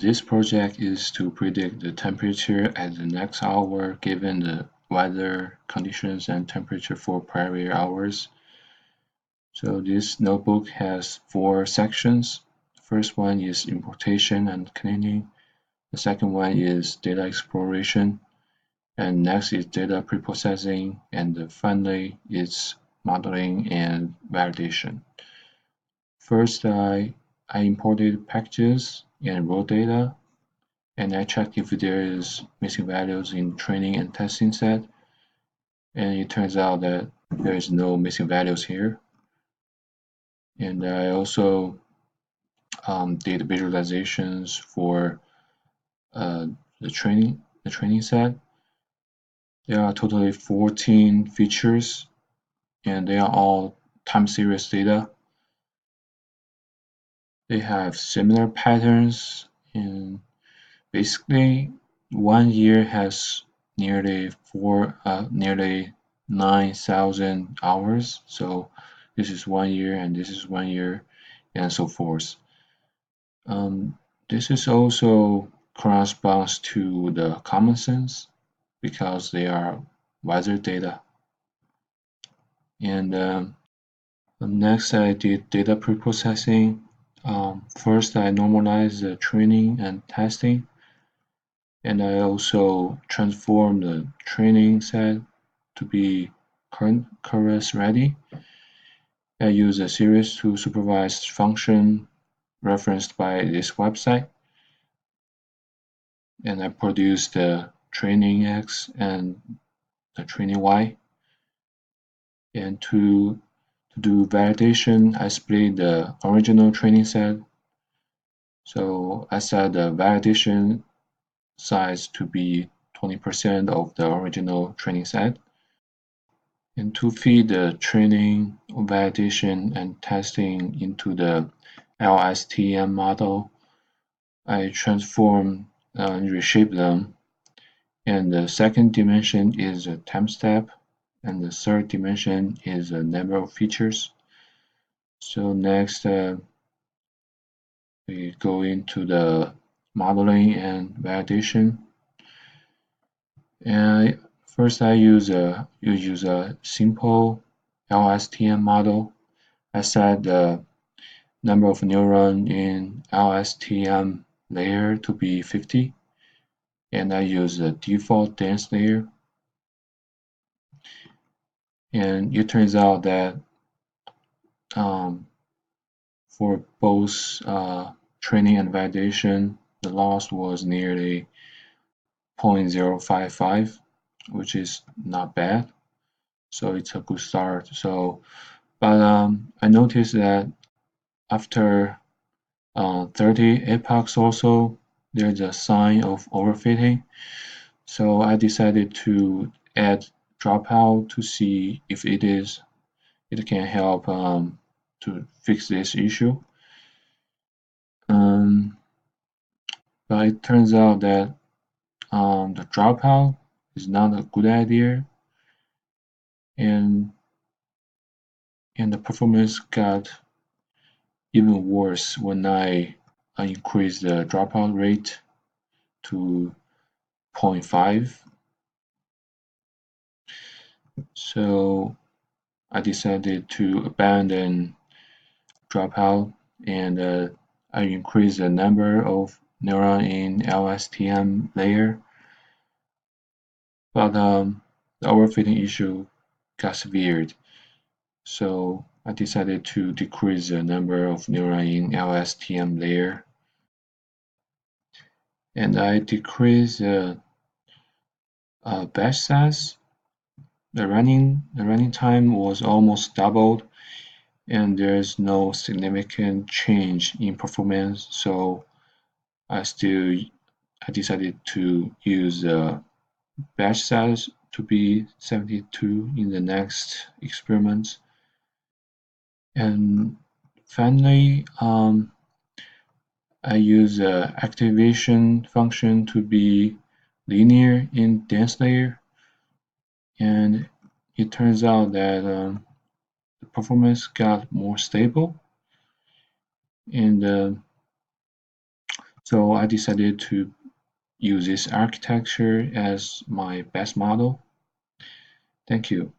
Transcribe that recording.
This project is to predict the temperature at the next hour given the weather conditions and temperature for prior hours. So this notebook has 4 sections. The first one is importation and cleaning. The second one is data exploration. And next is data preprocessing. And finally, it's modeling and validation. First, I imported packages and raw data, and I checked if there is missing values in training and testing set. And it turns out that there is no missing values here. And I also did visualizations for the training set. There are totally 14 features, and they are all time series data. They have similar patterns, and basically 1 year has nearly 9,000 hours. So this is 1 year, and this is 1 year, and so forth. This is also corresponds to the common sense because they are weather data. And next, I did data preprocessing. First, I normalized the training and testing, and I also transformed the training set to be current ready. I use a series to supervised function referenced by this website, and I produced the training X and the training Y. And to do validation, I split the original training set. So I set the validation size to be 20% of the original training set. And to feed the training, validation, and testing into the LSTM model, I transform and reshape them. And the second dimension is a time step, and the third dimension is the number of features. So next, we go into the modeling and validation. And first, you use a simple LSTM model. I set the number of neurons in LSTM layer to be 50, and I use the default dense layer. And it turns out that for both training and validation, the loss was nearly 0.055, which is not bad. So it's a good start. But I noticed that after 30 epochs also, there's a sign of overfitting. So I decided to add dropout to see if it can help to fix this issue. But it turns out that the dropout is not a good idea, and the performance got even worse when I increased the dropout rate to 0.5. So I decided to abandon dropout, and I increased the number of neurons in LSTM layer. But the overfitting issue got severe, so I decided to decrease the number of neurons in LSTM layer. And I decreased the batch size. The running time was almost doubled, and there's no significant change in performance. So I decided to use the batch size to be 72 in the next experiment. And finally, I use the activation function to be linear in dense layer, and it turns out that the performance got more stable. And So I decided to use this architecture as my best model. Thank you.